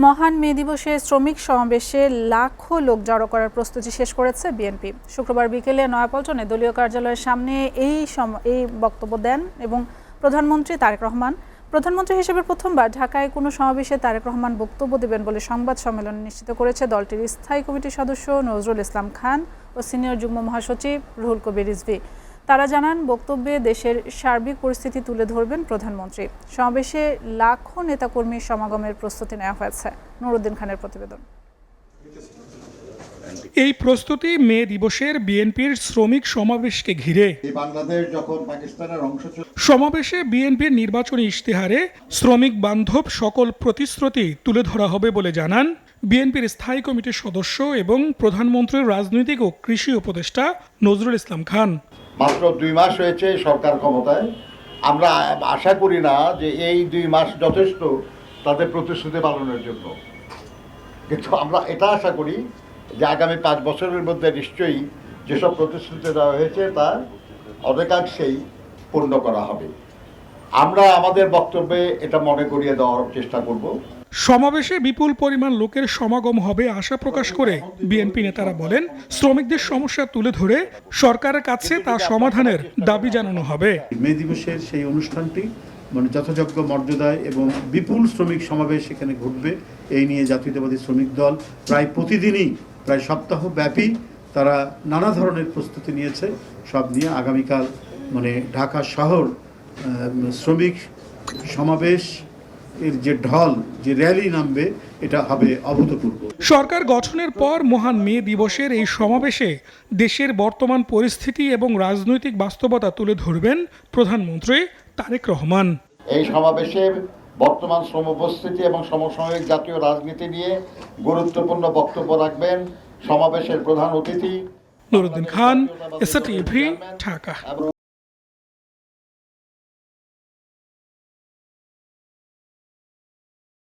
মহান মে দিবসে শ্রমিক সমাবেশে লাখো লোক জড়ো করার প্রস্তুতি শেষ করেছে বিএনপি। শুক্রবার বিকেলে নয়াপল্টনে দলীয় কার্যালয়ের সামনে এই বক্তব্য দেন এবং প্রধানমন্ত্রী তারেক রহমান। প্রধানমন্ত্রী হিসেবে প্রথমবার ঢাকায় কোনো সমাবেশে তারেক রহমান বক্তব্য দেবেন বলে সংবাদ সম্মেলনে নিশ্চিত করেছে দলটির স্থায়ী কমিটির সদস্য নজরুল ইসলাম খান ও সিনিয়র যুগ্ম মহাসচিব রুহুল কবির রিজভী। তারা জানান, বক্তব্যে দেশের সার্বিক পরিস্থিতি তুলে ধরবেন প্রধানমন্ত্রী। সমাবেশে লাখো নেতাকর্মীর সমাগমের প্রস্তুতি নেওয়া হয়েছে। নুরুদ্দিন খানের প্রতিবেদন। এই প্রস্তুতি মে দিবসের বিএনপির শ্রমিক সমাবেশকে ঘিরে। সমাবেশে বিএনপির নির্বাচনী ইশতেহারে শ্রমিক বান্ধব সকল প্রতিশ্রুতি তুলে ধরা হবে বলে জানান বিএনপির স্থায়ী কমিটির সদস্য এবং প্রধানমন্ত্রীর রাজনৈতিক ও কৃষি উপদেষ্টা নজরুল ইসলাম খান। মাত্র 2 মাস হয়েছে সরকার ক্ষমতায়। আমরা আশা করি না যে এই 2 মাস যথেষ্ট তাদের প্রতিশ্রুতি পালনের জন্য, কিন্তু আমরা এটা আশা করি যে আগামী 5 বছরের মধ্যে নিশ্চয়ই যেসব প্রতিশ্রুতি দেওয়া হয়েছে তার অনেকাংশেই পূর্ণ করা হবে। আমরা আমাদের বক্তব্যে এটা মনে করিয়ে দেওয়ার চেষ্টা করব। সমাবেশে বিপুল পরিমাণ লোকের সমাগম হবে আশা প্রকাশ করে বিএনপি নেতারা বলেন, শ্রমিকদের সমস্যা তুলে ধরে সরকারের কাছে তা সমাধানের দাবি জানানো হবে। মে দিবসের সেই অনুষ্ঠানটি যথাযোগ্য মর্যাদায় এবং বিপুল শ্রমিক সমাবেশ এখানে ঘটবে, এই নিয়ে জাতীয়তাবাদী শ্রমিক দল প্রায় প্রতিদিনই প্রায় সপ্তাহব্যাপী তারা নানা ধরনের প্রস্তুতি নিয়েছে। সব নিয়ে আগামীকাল ঢাকা শহর শ্রমিক সমাবেশ এর যে ঢল, যে র্যালি নামবে, এটা হবে অভূতপূর্ব। সরকার গঠনের পর মহান মে দিবসের এই সমাবেশে দেশের বর্তমান পরিস্থিতি এবং রাজনৈতিক বাস্তবতা তুলে ধরবেন প্রধানমন্ত্রী তারেক রহমান। এই সমাবেশে বর্তমান শ্রম পরিস্থিতি এবং সমসাময়িক জাতীয় রাজনীতি নিয়ে গুরুত্বপূর্ণ বক্তব্য রাখবেন সমাবেশের প্রধান অতিথি নুরুদ্দিন খান, এসটিভি, ঢাকা।